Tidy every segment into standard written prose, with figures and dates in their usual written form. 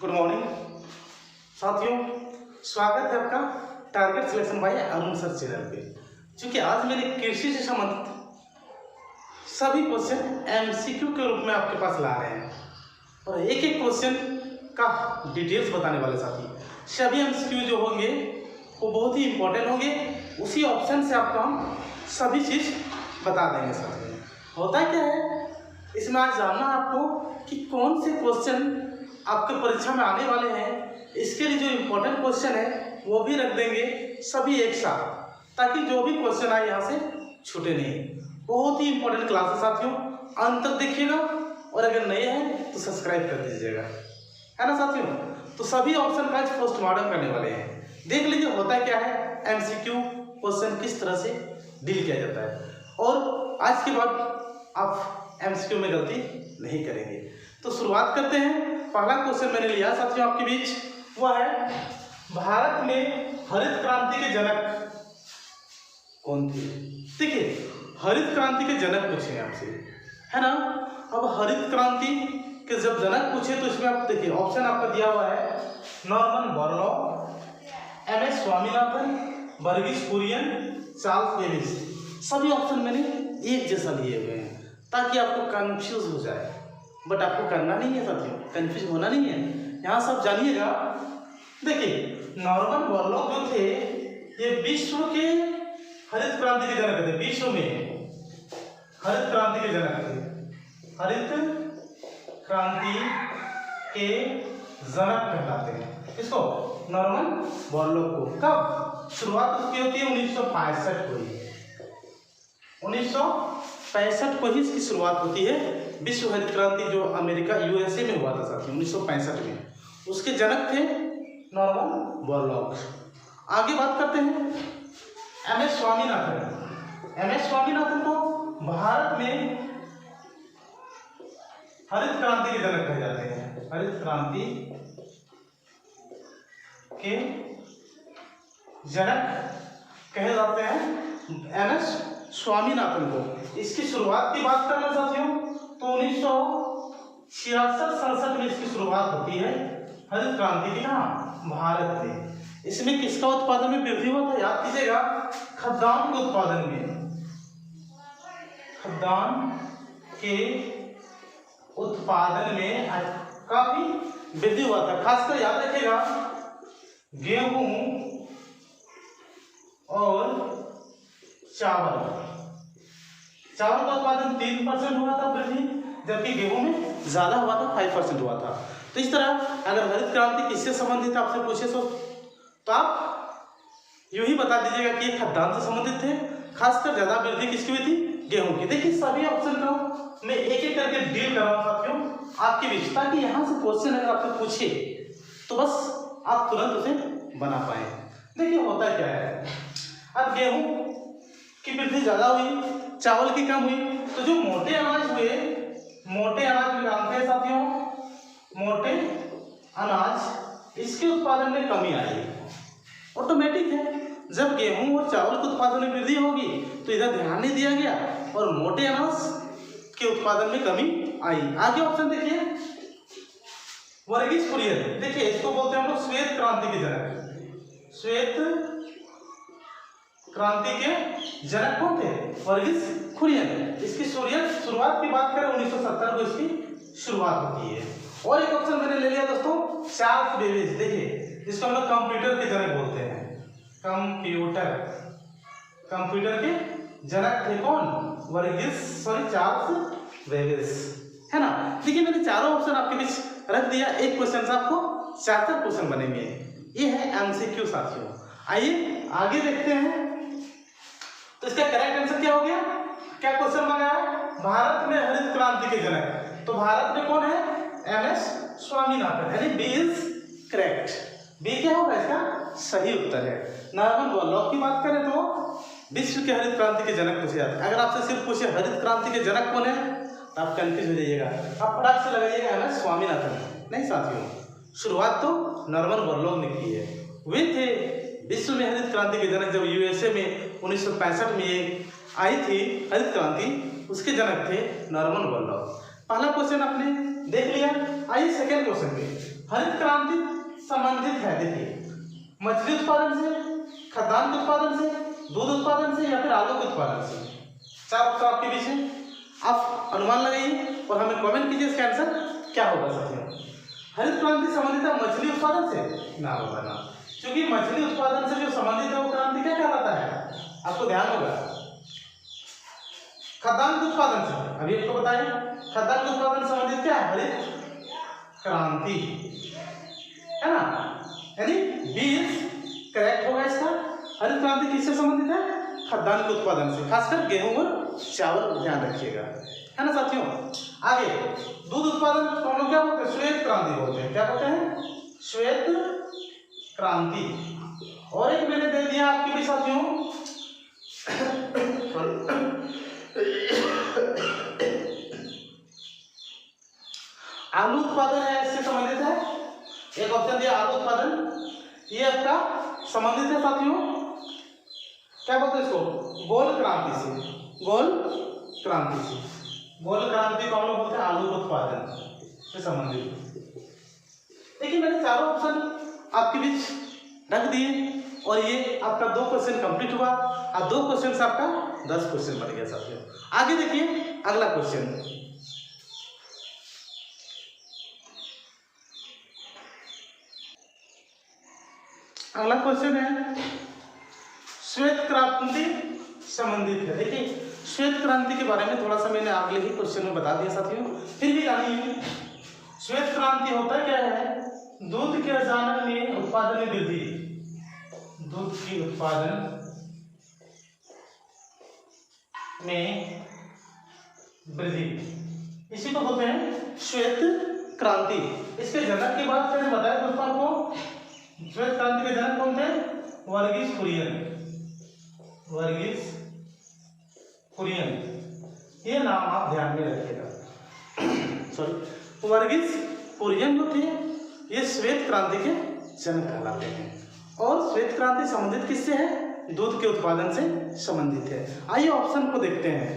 Good morning साथियों, स्वागत है आपका target selection by Arun sir channel पे। क्योंकि आज मैंने कृषि से संबंधित सभी क्वेश्चन एमसीक्यू के रूप में आपके पास ला रहे हैं और एक एक क्वेश्चन का डिटेल्स बताने वाले साथी। सभी एमसीक्यू जो होंगे वो बहुत ही इंपॉर्टेंट होंगे। उसी ऑप्शन से आपको हम सभी चीज़ बता देंगे साथियों। होता क्या है, इसमें आज जानना आपको कि कौन से क्वेश्चन आपके परीक्षा में आने वाले हैं। इसके लिए जो इम्पोर्टेंट क्वेश्चन है वो भी रख देंगे सभी एक साथ, ताकि जो भी क्वेश्चन आए यहाँ से छूटे नहीं। बहुत ही इंपॉर्टेंट क्लास है साथियों, अंत तक देखिएगा और अगर नए हैं तो सब्सक्राइब कर दीजिएगा, है ना साथियों। तो सभी ऑप्शन का पोस्टमार्टम करने वाले हैं। देख लीजिए होता क्या है, एमसीक्यू क्वेश्चन किस तरह से डील किया जाता है और आज के बाद आप एमसीक्यू में गलती नहीं करेंगे। तो शुरुआत करते हैं। पहला क्वेश्चन मैंने लिया साथियों आपके बीच, वह है भारत में हरित क्रांति के जनक कौन थे। देखिए, हरित क्रांति के जनक पूछे आपसे, है ना। अब हरित क्रांति के जब जनक पूछे तो इसमें आप देखिए ऑप्शन आपका दिया हुआ है Norman Borlaug, MS Swaminathan, Verghese Kurien, Charles Babbage. सभी ऑप्शन मैंने एक जैसा लिए हुए हैं ताकि आपको कंफ्यूज हो जाए, बट आपको करना नहीं है साथियों, कंफ्यूज होना नहीं है। यहाँ सब जानिएगा। देखिए, नॉर्मन बोरलॉग जो थे ये विश्व के हरित क्रांति के जनक थे। विश्व में हरित क्रांति के जनक थे। हरित क्रांति के जनक कहलाते हैं इसको, नॉर्मन बोरलॉग को। कब शुरुआत उसकी होती है? 1965 को ही, 1965 को ही इसकी शुरुआत होती है। विश्व हरित क्रांति जो अमेरिका यूएसए में हुआ था साथियों 1965 में, उसके जनक थे नॉर्मन बोरलॉग। आगे बात करते हैं एमएस स्वामीनाथन। एमएस स्वामीनाथन को भारत में हरित क्रांति के जनक कहे जाते हैं। हरित क्रांति के जनक कहे जाते हैं एमएस स्वामीनाथन को। इसकी शुरुआत की बात करना साथियों तो 1966-67 में इसकी शुरुआत होती है हरित क्रांति की, ना भारत में। इसमें किसका उत्पादन में वृद्धि हुआ था याद कीजिएगा, खाद्यान्न के उत्पादन में। खाद्यान्न के उत्पादन में काफी वृद्धि हुआ था। खासकर याद रखिएगा गेहूं और चावल का उत्पादन 3% हुआ था वृद्धि, जबकि गेहूं में ज्यादा हुआ था, 5% हुआ था। तो इस तरह अगर हरित क्रांति किससे संबंधित आपसे पूछे तो आप यूं ही बता दीजिएगा कि खाद्यान्न से संबंधित थे। खासकर ज्यादा वृद्धि किसकी हुई थी? गेहूं की। देखिए सभी ऑप्शन को मैं एक एक करके डील कर रहा हूं साथियों आपके बीच, ताकि यहां से क्वेश्चन अगर आपसे पूछे तो बस आप तुरंत उसे बना पाए। देखिए होता क्या है, अब गेहूं की वृद्धि ज्यादा हुई, चावल की कम हुई, तो जो मोटे अनाज हुए, मोटे अनाज में जानते हैं साथियों, मोटे अनाज इसके उत्पादन में कमी आई। ऑटोमेटिक है, जब गेहूं और चावल के उत्पादन में वृद्धि होगी तो इधर ध्यान नहीं दिया गया और मोटे अनाज के उत्पादन में कमी आई। आगे ऑप्शन देखिए वर्गीस कुरियन। देखिए इसको बोलते हैं हम लोग श्वेत क्रांति के जनक। श्वेत क्रांति के जनक कौन थे? वर्गीस कुरियन। इसकी शुरुआत की बात करें 1970 को इसकी शुरुआत होती है। और एक ऑप्शन मैंने ले लिया दोस्तों चार्ल्स बेबेज। देखिए जिसको हम लोग कंप्यूटर के जनक बोलते हैं। कंप्यूटर के जनक थे कौन? चार्ल्स बेबेज, है ना। देखिए मैंने चारों ऑप्शन आपके बीच रख दिया। एक क्वेश्चन से आपको 4 क्वेश्चन बनेंगे। ये है एमसीक्यू साथियों। आइए आगे देखते हैं। तो इसका करेक्ट आंसर क्या हो गया? क्या क्वेश्चन बना है? भारत में हरित क्रांति के जनक। तो भारत में कौन है? एमएस स्वामीनाथन, यानी बी इज करेक्ट। बी क्या होगा इसका सही उत्तर है। नॉर्मन बोरलॉग की बात करें तो विश्व के हरित क्रांति के जनक पूछे जाते हैं। अगर आपसे सिर्फ पूछे हरित क्रांति के जनक कौन है तो आप कंफ्यूज हो जाइएगा, आप फटाक से लगाइएगा एमएस स्वामीनाथन। नहीं साथियों, शुरुआत तो नॉर्मन बोरलॉग ने की है। वे थे विश्व में हरित क्रांति के जनक। जब यूएसए में 1965 में ये आई थी हरित क्रांति, उसके जनक थे नॉर्मन बोरलॉग। पहला क्वेश्चन आपने देख लिया। आइए सेकेंड क्वेश्चन पे। हरित क्रांति संबंधित है, देखिए मछली उत्पादन से, खाद्यान्न के उत्पादन से, दूध उत्पादन से या फिर आलू के उत्पादन से। चार उत्तर आपके बीच है, आप अनुमान लगाइए और हमें कमेंट कीजिए इसका आंसर क्या होगा साथियों। हरित क्रांति संबंधित है मछली उत्पादन से, ना होगा ना, क्योंकि मछली उत्पादन से जो संबंधित है वो क्रांति क्या कहलाता है, आपको ध्यान होगा। खाद्यान्न के उत्पादन से, अभी आपको बताइए खाद्यान्न के उत्पादन संबंधित क्या है, हरित क्रांति है ना, यानी बी करेक्ट होगा इसका। हरित क्रांति किससे संबंधित है, खाद्यान्न के उत्पादन से, खासकर गेहूं और चावल, ध्यान रखिएगा, है ना साथियों। आगे दूध उत्पादन को क्या बोलते हैं, श्वेत क्रांति बोलते हैं, क्या बोलते हैं, श्वेत क्रांति। और एक मैंने दे दिया आपके भी साथियों आलू उत्पादन है, इससे संबंधित है, एक ऑप्शन दिया आलू उत्पादन, ये आपका संबंधित है साथियों, क्या बोलते हैं इसको, गोल क्रांति से, गोल क्रांति से, गोल क्रांति को हम लोग बोलते हैं आलू उत्पादन से संबंधित। देखिए मैंने चारों ऑप्शन आपके बीच रख दिए और ये आपका 2 क्वेश्चन कंप्लीट हुआ और 2 क्वेश्चन से आपका 10 क्वेश्चन बन गया साथियों। आगे देखिए अगला क्वेश्चन, अगला क्वेश्चन है श्वेत क्रांति संबंधित है। देखिए श्वेत क्रांति के बारे में थोड़ा सा मैंने अगले ही क्वेश्चन में बता दिया साथियों, फिर भी जानिए श्वेत क्रांति होता क्या है, दूध के अचानक में उत्पादन में वृद्धि, दूध की उत्पादन में वृद्धि, इसी को बोलते हैं श्वेत क्रांति। इसके जनक की बात मैंने बताया दोस्तों आपको, श्वेत क्रांति के जनक कौन थे, वर्गीस कुरियन, वर्गीस कुरियन, ये नाम आप ध्यान में रखिएगा। सॉरी, वर्गीस कुरियन जो थे ये श्वेत क्रांति के जनक कहलाते हैं। और श्वेत क्रांति संबंधित किससे है, दूध के उत्पादन से संबंधित है। आइए ऑप्शन को देखते हैं,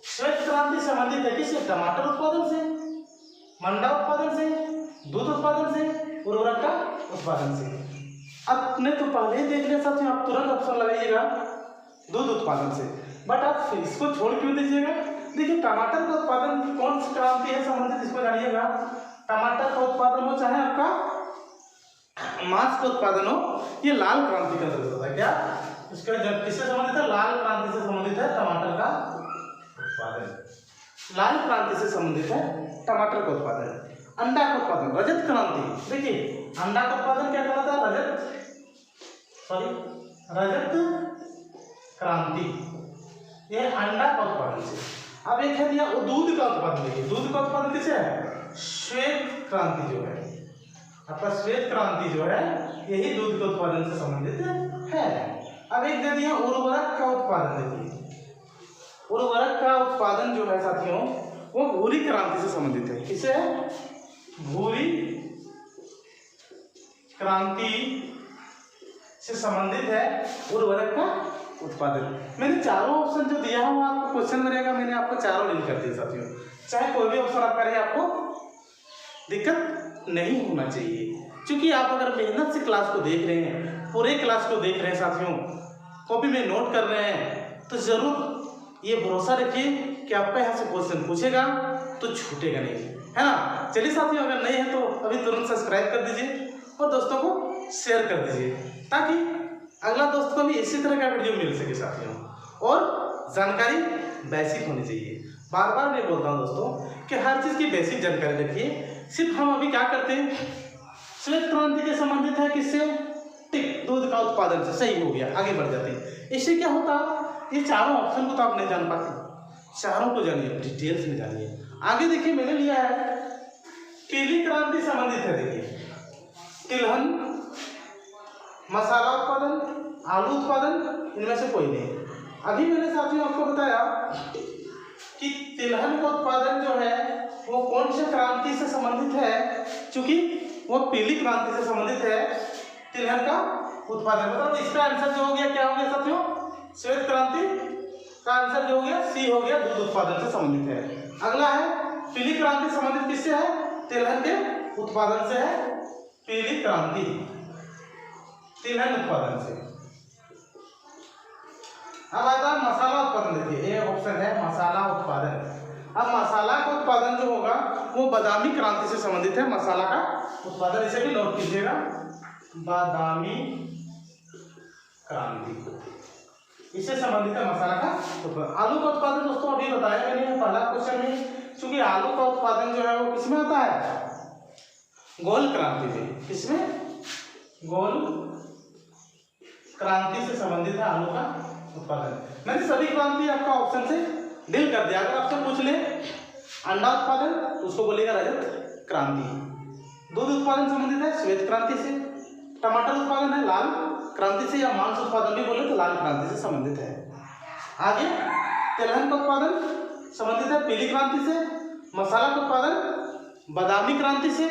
श्वेत क्रांति संबंधित है किससे, टमाटर उत्पादन से, मंडा उत्पादन से, दूध उत्पादन से, उर्वरक का उत्पादन से। आपने तो पहले ही देख लिया साथियों, आप तुरंत ऑप्शन लगाइएगा दूध उत्पादन से, बट आप इसको छोड़ क्यों दीजिएगा। देखिए टमाटर का उत्पादन कौन सी क्रांति है संबंधित, इसको जानिएगा। टमाटर का उत्पादन हो चाहे आपका मांस का उत्पादन हो, ये लाल क्रांति का अंतर्गत होता है। क्या इसका किससे संबंधित है, लाल क्रांति से संबंधित है टमाटर का उत्पादन, लाल क्रांति से संबंधित है टमाटर का उत्पादन। अंडा का उत्पादन, रजत क्रांति, देखिए अंडा का उत्पादन क्या कहलाता है, रजत क्रांति, ये अंडा का उत्पादन से। अब एक है दिया दूध का उत्पादन, देखिए दूध का उत्पादन किसे है, श्वेत क्रांति जो है आपका, श्वेत क्रांति जो है यही दूध के उत्पादन से संबंधित है। अब एक दे दिया उर्वरक का उत्पादन, देखिए उर्वरक का उत्पादन जो है साथियों वो भूरी क्रांति से संबंधित है। किसे है, भूरी क्रांति से संबंधित है उर्वरक का उत्पादन। मैंने चारों ऑप्शन जो दिया है वो आपको क्वेश्चन में रहेगा, मैंने आपको चारों लिंक कर दिए साथियों, चाहे कोई भी ऑप्शन आपका रहे आपको दिक्कत नहीं होना चाहिए, क्योंकि आप अगर मेहनत से क्लास को देख रहे हैं, पूरे क्लास को देख रहे हैं साथियों, कॉपी में नोट कर रहे हैं, तो जरूर ये भरोसा रखिए कि आपका यहाँ से क्वेश्चन पूछेगा तो छूटेगा नहीं, है ना। चलिए साथियों, अगर नहीं है तो अभी तुरंत सब्सक्राइब कर दीजिए और दोस्तों को शेयर कर दीजिए, ताकि अगला दोस्त को भी इसी तरह का वीडियो मिल सके साथियों। और जानकारी बेसिक होनी चाहिए, बार बार मैं बोलता हूँ दोस्तों कि हर चीज़ की बेसिक जानकारी रखिए। सिर्फ हम अभी क्या करते हैं, श्वेत क्रांति के संबंधित है किससे, टिक दूध का उत्पादन से, सही हो गया, आगे बढ़ जाते हैं। इससे क्या होता, ये चारों ऑप्शन को तो आप नहीं जान पाते, चारों को जानिए, डिटेल्स में जानिए। आगे देखिए मैंने लिया है पीली क्रांति संबंधित है, देखिए तिलहन, मसाला उत्पादन, आलू उत्पादन, इनमें से कोई नहीं। अभी मैंने साथियों आपको बताया कि तिलहन का उत्पादन जो है वो कौन सी क्रांति से संबंधित है, क्योंकि वो पीली क्रांति से संबंधित है तिलहन का उत्पादन। मतलब इसका आंसर जो हो गया क्या हो गया साथियों, श्वेत क्रांति का आंसर जो हो गया सी हो गया, दूध उत्पादन से संबंधित है। अगला है पीली क्रांति संबंधित किससे है, तिलहन के उत्पादन से है पीली क्रांति, तिलहन उत्पादन से। अब आता है मसाला उत्पादन। देखिए ये ऑप्शन है मसाला उत्पादन। अब मसाला का उत्पादन जो होगा वो बादामी क्रांति से संबंधित है। मसाला का उत्पादन, इसे भी नोट कीजिएगा, बादामी क्रांति, इससे संबंधित है मसाला का उत्पादन। आलू का उत्पादन दोस्तों अभी बताया मैंने पहला क्वेश्चन में, क्योंकि आलू का उत्पादन जो है वो किसमें होता है, गोल क्रांति में। किसमें, गोल क्रांति से संबंधित है आलू का उत्पादन। मैंने सभी क्रांति आपका ऑप्शन से डील कर दिया। अगर आपसे पूछ ले अंडा उत्पादन तो उसको बोलेगा रजत क्रांति। दूध उत्पादन संबंधित है श्वेत क्रांति से। टमाटर उत्पादन है लाल क्रांति से, या मांस उत्पादन भी बोले तो लाल क्रांति से संबंधित है। आगे तिलहन का उत्पादन संबंधित है पीली क्रांति से। मसाला का उत्पादन बादामी क्रांति से।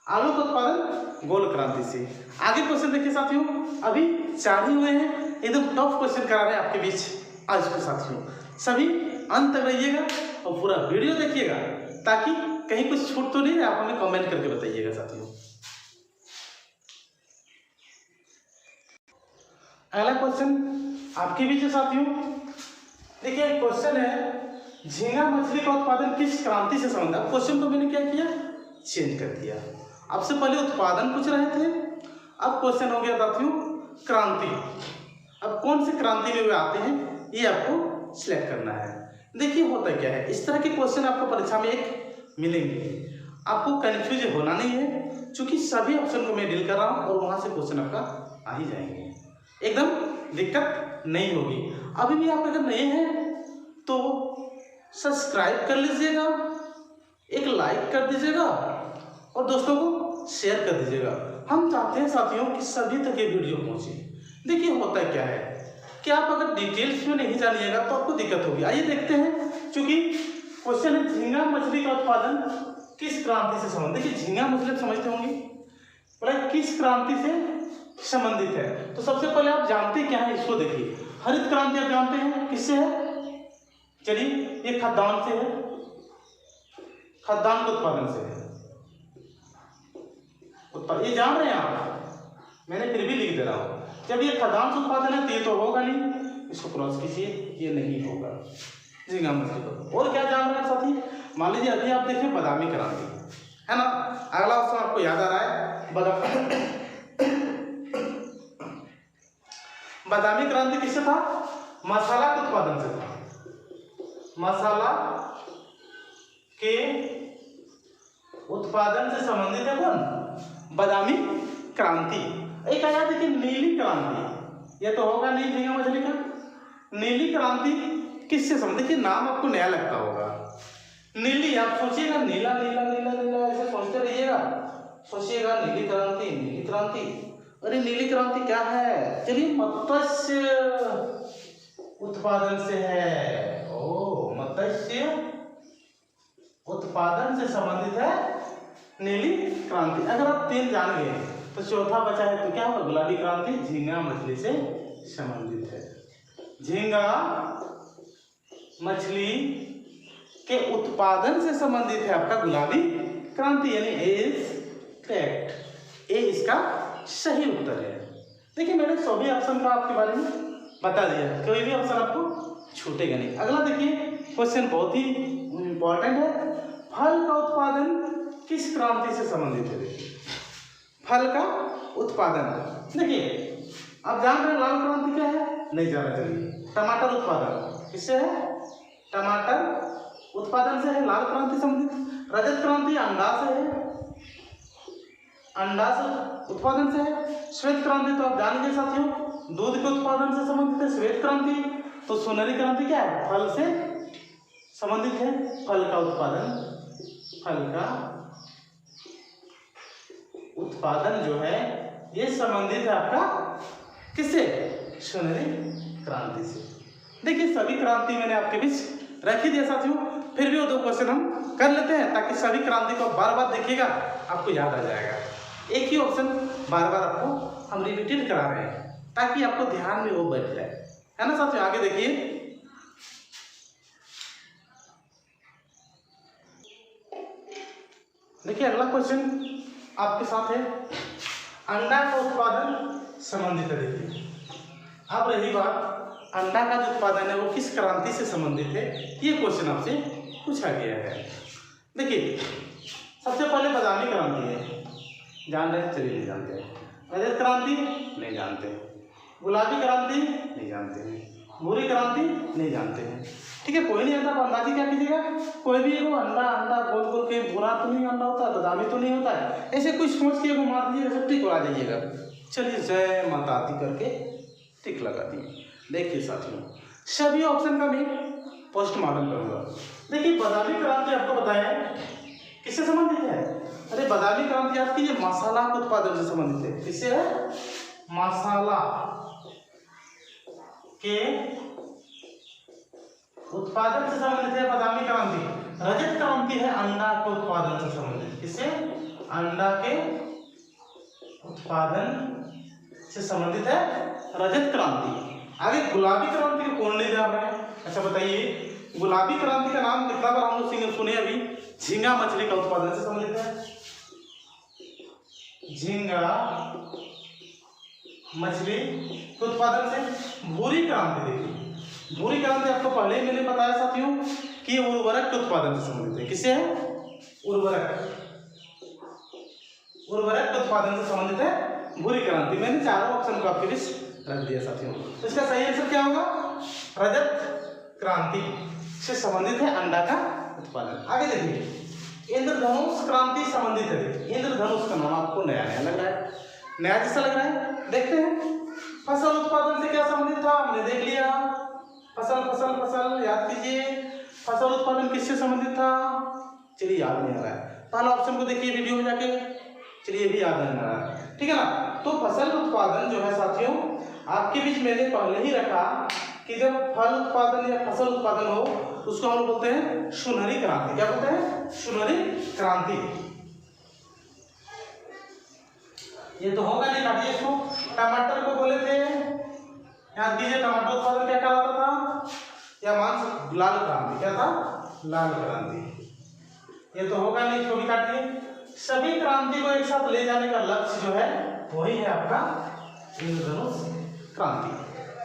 आलू का उत्पादन गोल क्रांति से। आगे क्वेश्चन देखिए साथियों, अभी 4 ही हुए हैं, एकदम टफ क्वेश्चन करा रहे हैं आपके बीच आज के साथियों। सभी अंत तक रहिएगा और पूरा वीडियो देखिएगा ताकि कहीं कुछ छूट तो नहीं है, आप हमें कमेंट करके बताइएगा साथियों। अगला क्वेश्चन आपके बीच है साथियों। देखिए क्वेश्चन है झींगा मछली का उत्पादन किस क्रांति से संबंधित है। क्वेश्चन को मैंने क्या किया, चेंज कर दिया। आपसे पहले उत्पादन पूछ रहे थे, अब क्वेश्चन हो गया साथियों क्रांति। अब कौन से क्रांति में वे आते हैं ये आपको सिलेक्ट करना है। देखिए होता क्या है, इस तरह के क्वेश्चन आपको परीक्षा में एक मिलेंगे, आपको कंफ्यूज होना नहीं है, क्योंकि सभी ऑप्शन को मैं डील कर रहा हूँ और वहां से क्वेश्चन आपका आ ही जाएंगे, एकदम दिक्कत नहीं होगी। अभी भी आप अगर नए हैं तो सब्सक्राइब कर लीजिएगा, एक लाइक कर दीजिएगा और दोस्तों को शेयर कर दीजिएगा। हम चाहते हैं साथियों कि सभी तक ये वीडियो पहुंचे। देखिए होता क्या है कि आप अगर डिटेल्स में नहीं जानिएगा तो आपको दिक्कत होगी। आइए देखते हैं, क्योंकि क्वेश्चन है झींगा मछली का उत्पादन किस क्रांति से संबंधित। देखिए झींगा मछली समझते होंगे, बोला किस क्रांति से संबंधित है। तो सबसे पहले आप जानते क्या है इसको देखिए। हरित क्रांति आप जानते हैं किससे है, चलिए ये खाद्यान्न से है, खाद्यान्न के उत्पादन से है। ये जान रहे हैं आप, मैंने फिर भी लिख दे रहा हूं। जब ये खाद्यान्न से उत्पादन है तो ये तो होगा नहीं, इसको क्रॉस कीजिए, ये नहीं होगा झींगा मछली को। और क्या जान रहे हैं साथी, मान लीजिए अभी आप देखिए बादामी क्रांति है ना। अगला ऑप्शन आपको याद आ रहा है बादामी क्रांति किससे था, मसाला के उत्पादन से था। मसाला के उत्पादन से संबंधित है कौन, बादामी क्रांति। एक आया देखिए नीली क्रांति, ये तो होगा नहीं झींगा मछली का। नीली क्रांति किससे संबंधित, देखिए नाम आपको नया लगता होगा। नीली आप सोचिएगा, नीला नीला नीला नीला ऐसे सोचते रहिएगा, सोचिएगा नीली क्रांति नीली क्रांति। अरे नीली क्रांति क्या है, चलिए मत्स्य उत्पादन से है। ओ मत्स्य उत्पादन से संबंधित है नीली क्रांति। अगर आप 3 जान गए तो चौथा बचा है तो क्या होगा, गुलाबी क्रांति झींगा मछली से संबंधित है। झींगा मछली के उत्पादन से संबंधित है आपका गुलाबी क्रांति, यानी ए इज करेक्ट, ए इसका सही उत्तर है। देखिए मैंने सभी ऑप्शन का आपके बारे में बता दिया, कोई भी ऑप्शन आपको छूटेगा नहीं। अगला देखिए क्वेश्चन बहुत ही इंपॉर्टेंट है, फल का उत्पादन किस क्रांति से संबंधित है। देखिए फल का उत्पादन, देखिए आप जान रहे हैं लाल क्रांति क्या है, नहीं जाना चलिए। टमाटर उत्पादन किससे है, टमाटर उत्पादन से है लाल क्रांति संबंधित। रजत क्रांति अंडा से है, अंडा से उत्पादन से है। श्वेत क्रांति तो आप जान गए साथियों, दूध के उत्पादन से संबंधित है श्वेत क्रांति। तो सुनहरी क्रांति क्या है, फल से संबंधित है, फल का उत्पादन, फल का उत्पादन जो है ये संबंधित है आपका किससे, सुनहरी क्रांति से। देखिए सभी क्रांति मैंने आपके बीच रख ही दिया साथियों, फिर भी वो 2 क्वेश्चन हम कर लेते हैं ताकि सभी क्रांति को बार बार देखिएगा, आपको याद आ जाएगा। एक ही ऑप्शन बार बार आपको हम रिपीटेड करा रहे हैं ताकि आपको ध्यान में वो बैठ जाए, है ना साथियों। आगे देखिए देखिए अगला क्वेश्चन आपके साथ है, अंडा का उत्पादन संबंधित है। देखिए अब रही बात, अंडा का जो उत्पादन है वो किस क्रांति से संबंधित है, ये क्वेश्चन आपसे पूछा गया है। देखिए सबसे पहले बादामी क्रांति है, जान रहे हैं? चलिए नहीं जानते हैं। रजत क्रांति नहीं जानते हैं, गुलाबी क्रांति नहीं जानते हैं, भूरी क्रांति नहीं जानते हैं। ठीक है, कोई नहीं आता तो अंदाजी क्या कीजिएगा, कोई भी एगो अंडा अंडा गोल गोल के भूरा तो नहीं अंडा होता है, बादामी तो नहीं होता है, ऐसे कुछ सोच के एगो मार दीजिएगा, सब टिक लगा जाइएगा। चलिए जय माता दी करके टिक लगा दिए। देखिए साथियों, सभी ऑप्शन का मैं पोस्टमार्टम करूँगा। देखिए बादामी क्रांति आपको बताया किससे संबंधित है? अरे बादामी क्रांति आपकी ये मसाला के उत्पादन से संबंधित है। किससे है? मसाला के उत्पादन से संबंधित है बादामी क्रांति। रजत क्रांति है अंडा के उत्पादन से संबंधित। किससे? अंडा के उत्पादन से संबंधित है रजत क्रांति। आगे गुलाबी क्रांति को कौन ले जा रहे हैं? अच्छा बताइए, गुलाबी क्रांति का नाम कितना बार हम लोग सुने अभी? झींगा मछली का उत्पादन से संबंधित है। झींगा मछली के उत्पादन से। भूरी क्रांति, देखिए भूरी क्रांति आपको पहले ही मैंने बताया साथियों कि उर्वरक के उत्पादन से संबंधित है। किससे है? उर्वरक के उत्पादन से संबंधित है भूरी क्रांति। मैंने चारों ऑप्शन को आपके बीच रख दिया साथियों। तो इसका सही आंसर क्या होगा? रजत क्रांति से संबंधित है अंडा का उत्पादन। आगे देखिए, इंद्रधनुष क्रांति संबंधित है। इंद्रधनुष का नाम आपको नया नया लग रहा है, नया जैसा लग रहा है। देखते हैं फसल उत्पादन से क्या संबंधित था, हमने देख लिया। फसल फसल फसल याद कीजिए, फसल उत्पादन किससे संबंधित था? चलिए याद नहीं आ रहा है। पहला ऑप्शन को देखिए वीडियो में जाके, चलिए भी याद नहीं आ रहा है, ठीक है ना। तो फसल उत्पादन जो है साथियों आपके बीच मैंने पहले ही रखा कि जब फल उत्पादन या फसल उत्पादन हो उसको हम बोलते हैं सुनहरी क्रांति। क्या बोलते हैं? सुनहरी क्रांति। ये तो होगा नहीं, काटिए इसको। टमाटर को बोले थे, याद कीजिए टमाटर उत्पादन क्या कहलाता था? या मांस लाल क्रांति। क्या था? लाल क्रांति। ये तो होगा नहीं, इसको भी काटिए। सभी क्रांति को एक साथ ले जाने का लक्ष्य जो है वही है आपका इंद्रधनुष क्रांति।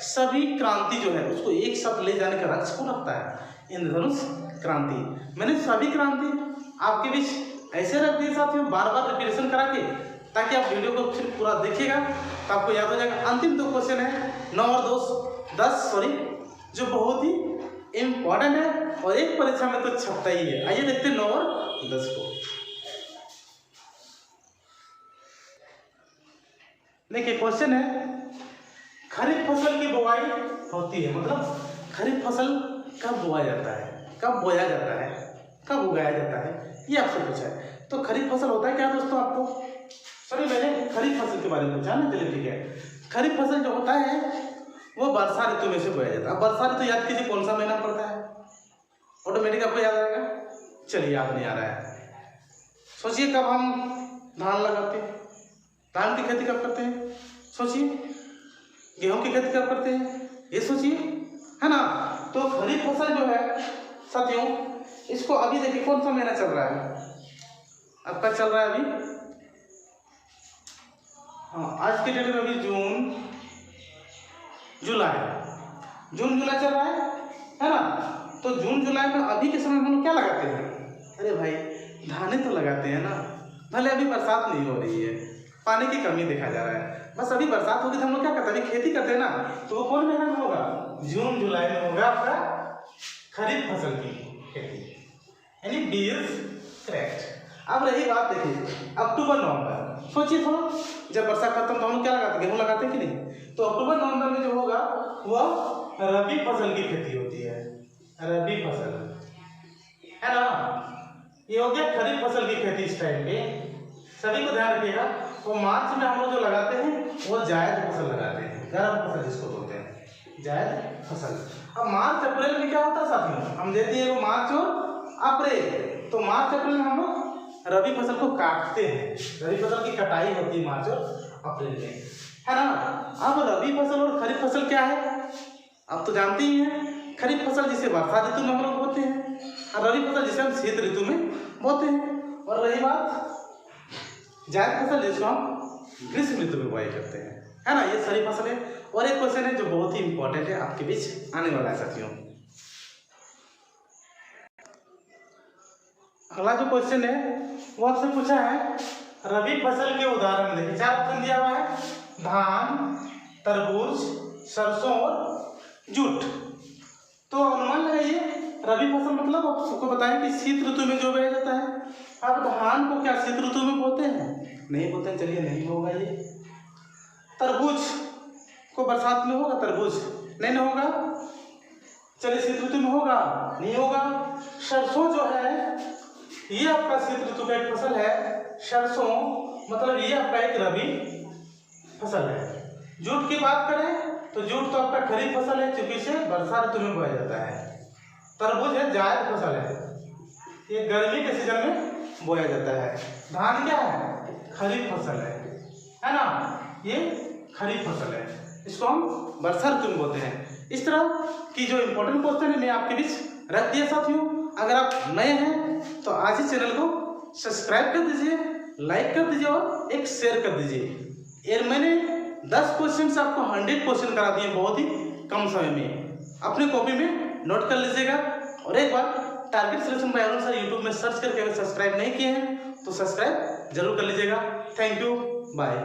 सभी क्रांति जो है उसको एक साथ ले जाने का लक्ष्य कौन रखता है? इंद्रधनुष क्रांति। मैंने सभी क्रांति आपके बीच ऐसे रख दिए साथियों, बार बार रिपीटेशन करा के, ताकि आप वीडियो को फिर पूरा देखिएगा तो आपको याद हो जाएगा। अंतिम दो क्वेश्चन है 9 और 10 जो बहुत ही इम्पोर्टेंट है और एक परीक्षा में तो छपता ही है। आइए देखते हैं 9 और 10 को। देखिए क्वेश्चन है, खरीफ फसल की बुआई होती है, मतलब खरीफ फसल कब बोया जाता है, कब बोया जाता है, कब उगाया जाता है, ये आपसे पूछा है। तो खरीफ फसल होता है क्या दोस्तों? आपको सॉरी मैंने खरीफ फसल के बारे में पूछा ना, चलिए ठीक है। खरीफ फसल जो होता है वो वर्षा ऋतु में से बोया जाता है। अब वर्षा ऋतु याद कीजिए कौन सा महीना पड़ता है? ऑटोमेटिक आपको याद आएगा। चलिए याद नहीं आ रहा है, सोचिए कब हम धान लगाते हैं, धान की खेती कब करते हैं? सोचिए। गेहूं की खेती कब करते हैं? ये सोचिए, है ना। तो खरीफ फसल जो है साथियों, इसको अभी देखिए कौन सा महीना चल रहा है आपका? चल रहा है अभी, हाँ आज के डेट में अभी जून जुलाई चल रहा है ना। तो जून जुलाई में अभी के समय में हम लोग क्या लगाते हैं? अरे भाई धाने तो लगाते हैं ना। भले अभी बरसात नहीं हो रही है, पानी की कमी देखा जा रहा है, बस अभी बरसात होगी तो हम लोग क्या करते हैं? अभी खेती करते हैं ना। तो वो कौन महीना में होगा? जून जुलाई में होगा आपका खरीफ फसल की खेती, यानी बी इज करेक्ट। अब रही बात देखिए अक्टूबर नवंबर, सोचिए थोड़ा, जब वर्षा खत्म तो हम लोग क्या लगाते हैं? गेहूं लगाते हैं कि नहीं? तो अक्टूबर नवंबर में जो होगा वह रबी फसल की खेती होती है। रबी फसल है ना, ये हो गया खरीफ फसल की खेती। इस टाइम पे सभी को ध्यान रखिएगा। तो मार्च में हम लोग जो लगाते हैं वो जायद फसल लगाते हैं, गर्म फसल जिसको बोलते हैं जायद फसल। अब मार्च अप्रैल में क्या होता है साथियों? हम देते हैं वो मार्च और अप्रैल। तो मार्च अप्रैल में हम लोग रबी फसल को काटते हैं, रबी फसल की कटाई होती है मार्च और अप्रैल में, है ना। अब रबी फसल और खरीफ फसल क्या है आप तो जानते ही हैं। खरीफ फसल जिसे वर्षा ऋतु में हम लोग बोते हैं और रबी फसल जिसे हम शीत ऋतु में बोते हैं। और रही बात जायद फसल, जिसको हम ग्रीष्म ऋतु में बुआई करते हैं, है ना। ये सारी फसलें। और एक क्वेश्चन है जो बहुत ही इंपॉर्टेंट है, आपके बीच आने वाला है साथियों। अगला जो क्वेश्चन है वो आपसे पूछा है रबी फसल के उदाहरण देखिए। 4 ऑप्शन दिया हुआ है, धान, तरबूज, सरसों और जूट। तो अनुमान लगाइए, रबी फसल मतलब आप सबको बताएं कि शीत ऋतु में जो बोया जाता है। अब धान को क्या शीत ऋतु में बोते हैं? नहीं बोते हैं, चलिए नहीं होगा ये। तरबूज को बरसात में होगा? तरबूज नहीं होगा, चलिए शीत ऋतु में होगा? नहीं होगा। सरसों जो है ये आपका शीत ऋतु का एक फसल है। सरसों मतलब ये आपका एक रबी फसल है। जूट की बात करें तो जूट तो आपका खरीफ फसल है, क्योंकि इसे वर्षा ऋतु में बोया जाता है। तरबूज है जायद फसल है, ये गर्मी के सीजन में बोया जाता है। धान क्या है? खरीफ फसल है ना, ये खरीफ फसल है, इसको हम वर्षा ऋतु में बोते हैं। इस तरह की जो इम्पोर्टेंट क्वेश्चन है मैं आपके बीच रख दिया साथियों। अगर आप नए हैं तो आज ही चैनल को सब्सक्राइब कर दीजिए, लाइक कर दीजिए और एक शेयर कर दीजिए। ये मैंने 10 क्वेश्चन से आपको 100 क्वेश्चन करा दिए बहुत ही कम समय में। अपने कॉपी में नोट कर लीजिएगा। और एक बार target selection by Arun sir YouTube में सर्च करके अगर सब्सक्राइब नहीं किए हैं तो सब्सक्राइब जरूर कर लीजिएगा। Thank you, bye.